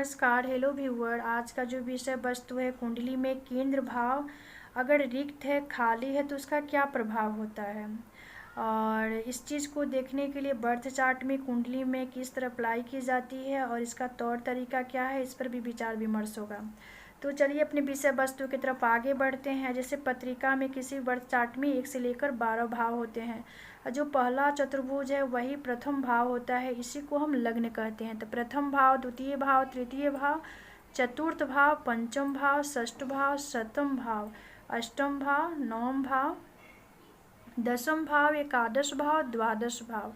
नमस्कार, hello viewer. आज का जो विषय वस्तु है कुंडली में केंद्र भाव अगर रिक्त है, खाली है तो उसका क्या प्रभाव होता है। और इस चीज़ को देखने के लिए बर्थ चार्ट में कुंडली में किस तरह अप्लाई की जाती है और इसका तौर तरीका क्या है, इस पर भी विचार विमर्श होगा। तो चलिए अपने विषय वस्तु की तरफ आगे बढ़ते हैं। जैसे पत्रिका में किसी बर्थ चार्ट में 1 से लेकर 12 भाव होते हैं। जो पहला चतुर्भुज है वही प्रथम भाव होता है, इसी को हम लग्न कहते हैं। तो प्रथम भाव, द्वितीय भाव, तृतीय भाव, चतुर्थ भाव, पंचम भाव, षष्ठ भाव, सप्तम भाव, अष्टम भाव, नवम भाव, दसम भाव, एकादश भाव, द्वादश भाव,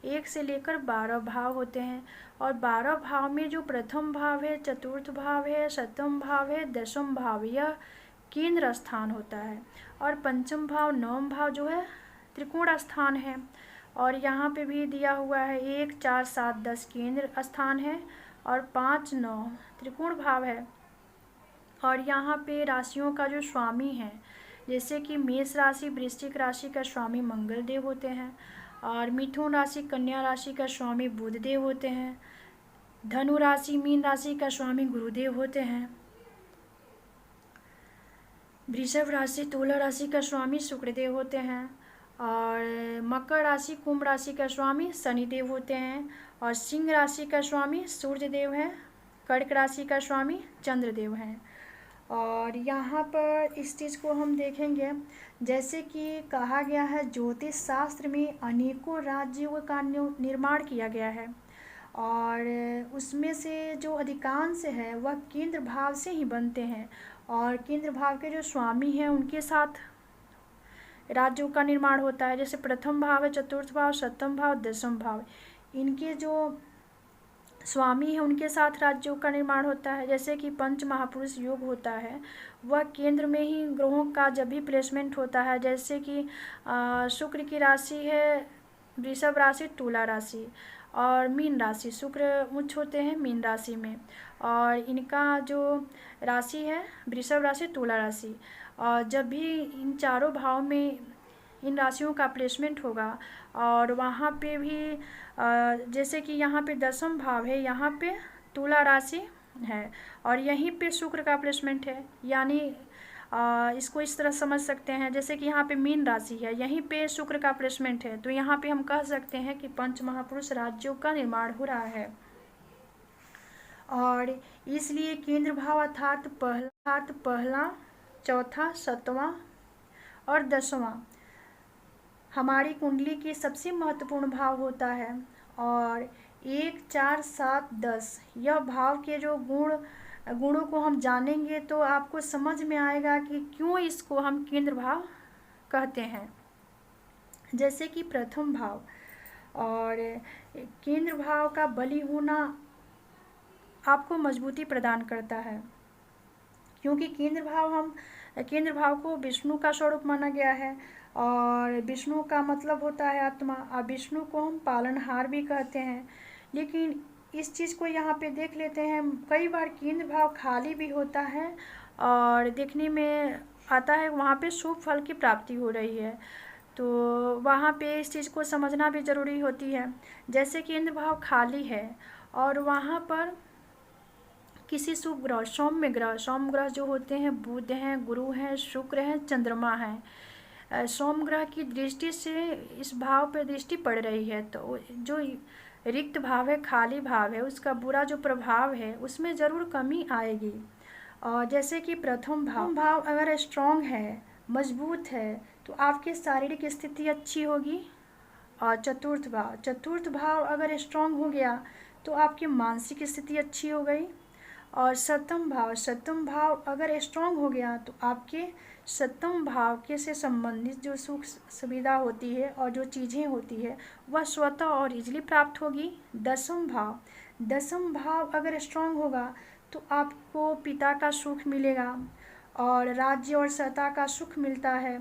1 से लेकर 12 भाव होते हैं। और 12 भाव में जो प्रथम भाव है, चतुर्थ भाव है, सप्तम भाव है, दसम भाव, यह केंद्र स्थान होता है। और पंचम भाव, नवम भाव जो है त्रिकोण स्थान है। और यहाँ पे भी दिया हुआ है 1, 4, 7, 10 केंद्र स्थान है और 5, 9 त्रिकोण भाव है। और यहाँ पे राशियों का जो स्वामी है, जैसे कि मेष राशि, वृश्चिक राशि का स्वामी मंगल देव होते हैं। और मिथुन राशि, कन्या राशि का स्वामी बुध देव होते हैं। धनु राशि, मीन राशि का स्वामी गुरुदेव होते हैं। वृषभ राशि, तुला राशि का स्वामी शुक्रदेव होते हैं। और मकर राशि, कुंभ राशि का स्वामी शनिदेव होते हैं। और सिंह राशि का स्वामी सूर्यदेव है। कर्क राशि का स्वामी चंद्रदेव हैं। और यहाँ पर इस चीज़ को हम देखेंगे, जैसे कि कहा गया है ज्योतिष शास्त्र में अनेकों राज्यों का निर्माण किया गया है और उसमें से जो अधिकांश है वह केंद्र भाव से ही बनते हैं। और केंद्र भाव के जो स्वामी हैं उनके साथ राज्यों का निर्माण होता है। जैसे प्रथम भाव है, चतुर्थ भाव, सप्तम भाव, दसम भाव, इनके जो स्वामी है उनके साथ राज्यों का निर्माण होता है। जैसे कि पंच महापुरुष योग होता है, वह केंद्र में ही ग्रहों का जब भी प्लेसमेंट होता है। जैसे कि शुक्र की राशि है वृषभ राशि, तुला राशि और मीन राशि। शुक्र उच्च होते हैं मीन राशि में और इनका जो राशि है वृषभ राशि, तुला राशि। और जब भी इन चारों भाव में इन राशियों का प्लेसमेंट होगा और वहाँ पे भी जैसे कि यहाँ पे दसम भाव है, यहाँ पे तुला राशि है और यहीं पे शुक्र का प्लेसमेंट है, यानी इसको इस तरह समझ सकते हैं जैसे कि यहाँ पे मीन राशि है, यहीं पे शुक्र का प्लेसमेंट है। तो यहाँ पे हम कह सकते हैं कि पंच महापुरुष राज्यों का निर्माण हो रहा है। और इसलिए केंद्र भाव अर्थात पहला, चौथा, सातवां और 10वां हमारी कुंडली की सबसे महत्वपूर्ण भाव होता है। और 1, 4, 7, 10 यह भाव के जो गुणों को हम जानेंगे तो आपको समझ में आएगा कि क्यों इसको हम केंद्र भाव कहते हैं। जैसे कि प्रथम भाव और केंद्र भाव का बली होना आपको मजबूती प्रदान करता है, क्योंकि केंद्र भाव को विष्णु का स्वरूप माना गया है और विष्णु का मतलब होता है आत्मा। और विष्णु को हम पालनहार भी कहते हैं। लेकिन इस चीज़ को यहाँ पे देख लेते हैं, कई बार केंद्र भाव खाली भी होता है और देखने में आता है वहाँ पे शुभ फल की प्राप्ति हो रही है। तो वहाँ पे इस चीज़ को समझना भी ज़रूरी होती है। जैसे केंद्र भाव खाली है और वहाँ पर किसी शुभ ग्रह, सौम्य ग्रह जो होते हैं बुध हैं, गुरु हैं, शुक्र हैं, चंद्रमा हैं, सोम ग्रह की दृष्टि से इस भाव पर दृष्टि पड़ रही है, तो जो रिक्त भाव है, खाली भाव है, उसका बुरा जो प्रभाव है उसमें ज़रूर कमी आएगी। और जैसे कि प्रथम भाव अगर स्ट्रॉन्ग है, मजबूत है, तो आपकी शारीरिक स्थिति अच्छी होगी। और चतुर्थ भाव अगर स्ट्रॉन्ग हो गया तो आपकी मानसिक स्थिति अच्छी हो गई। और सप्तम भाव अगर स्ट्रॉन्ग हो गया तो आपके सप्तम भाव के से संबंधित जो सुख सुविधा होती है और जो चीज़ें होती है वह स्वतः और इजीली प्राप्त होगी। दसम भाव अगर स्ट्रॉन्ग होगा तो आपको पिता का सुख मिलेगा और राज्य और सत्ता का सुख मिलता है।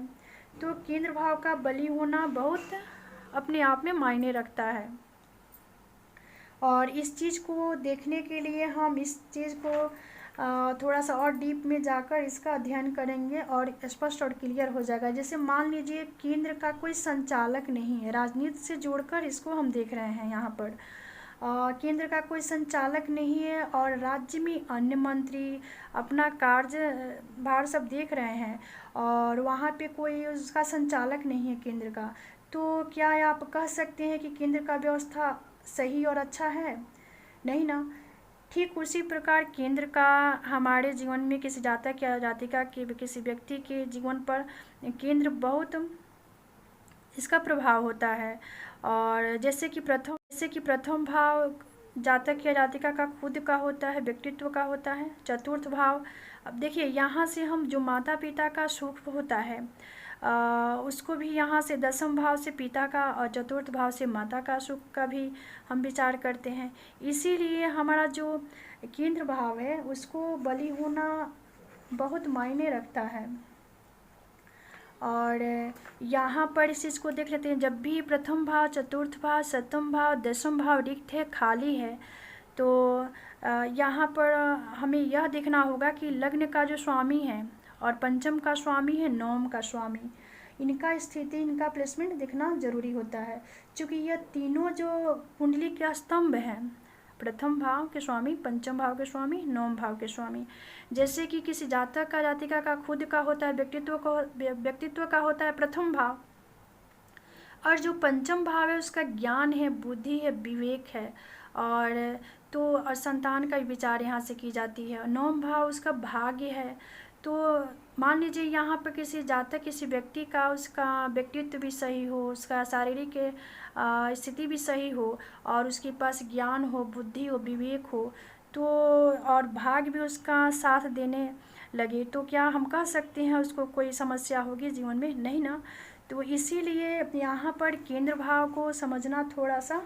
तो केंद्र भाव का बली होना बहुत अपने आप में मायने रखता है। और इस चीज़ को देखने के लिए हम इस चीज़ को थोड़ा सा और डीप में जाकर इसका अध्ययन करेंगे और स्पष्ट और क्लियर हो जाएगा। जैसे मान लीजिए केंद्र का कोई संचालक नहीं है, राजनीति से जोड़कर इसको हम देख रहे हैं यहाँ पर। केंद्र का कोई संचालक नहीं है और राज्य में अन्य मंत्री अपना कार्य भार सब देख रहे हैं और वहाँ पे कोई उसका संचालक नहीं है केंद्र का। तो क्या आप कह सकते हैं कि केंद्र का व्यवस्था सही और अच्छा है? नहीं ना। ठीक उसी प्रकार केंद्र का हमारे जीवन में किसी जातक या जातिका के किसी व्यक्ति के जीवन पर केंद्र बहुत इसका प्रभाव होता है। और जैसे कि प्रथम भाव जातक या जातिका का खुद का होता है, व्यक्तित्व का होता है। चतुर्थ भाव, अब देखिए यहाँ से हम जो माता पिता का सुख होता है उसको भी यहाँ से दसम भाव से पिता का और चतुर्थ भाव से माता का सुख का भी हम विचार करते हैं। इसीलिए हमारा जो केंद्र भाव है उसको बलि होना बहुत मायने रखता है। और यहाँ पर इस चीज़ को देख लेते हैं, जब भी प्रथम भाव, चतुर्थ भाव, सप्तम भाव, दसम भाव रिक्त है, खाली है, तो यहाँ पर हमें यह देखना होगा कि लग्न का जो स्वामी है और पंचम का स्वामी है, नवम का स्वामी, इनका स्थिति, इनका प्लेसमेंट देखना जरूरी होता है। क्योंकि यह तीनों जो कुंडली के स्तंभ हैं, प्रथम भाव के स्वामी, पंचम भाव के स्वामी, नवम भाव के स्वामी। जैसे कि किसी जातक का जातिका का खुद का होता है, व्यक्तित्व का होता है प्रथम भाव, और जो पंचम भाव है उसका ज्ञान है, बुद्धि है, विवेक है, और संतान का विचार यहाँ से की जाती है। नवम भाव उसका भाग्य है। तो मान लीजिए यहाँ पर किसी जातक, किसी व्यक्ति का उसका व्यक्तित्व भी सही हो, उसका शारीरिक स्थिति भी सही हो और उसके पास ज्ञान हो, बुद्धि हो, विवेक हो, तो और भाग्य भी उसका साथ देने लगे, तो क्या हम कह सकते हैं उसको कोई समस्या होगी जीवन में? नहीं ना। तो इसीलिए यहाँ पर केंद्र भाव को समझना थोड़ा सा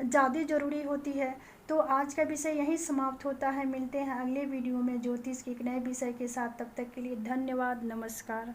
ज़्यादा ज़रूरी होती है। तो आज का विषय यहीं समाप्त होता है। मिलते हैं अगले वीडियो में ज्योतिष के एक नए विषय के साथ। तब तक के लिए धन्यवाद, नमस्कार।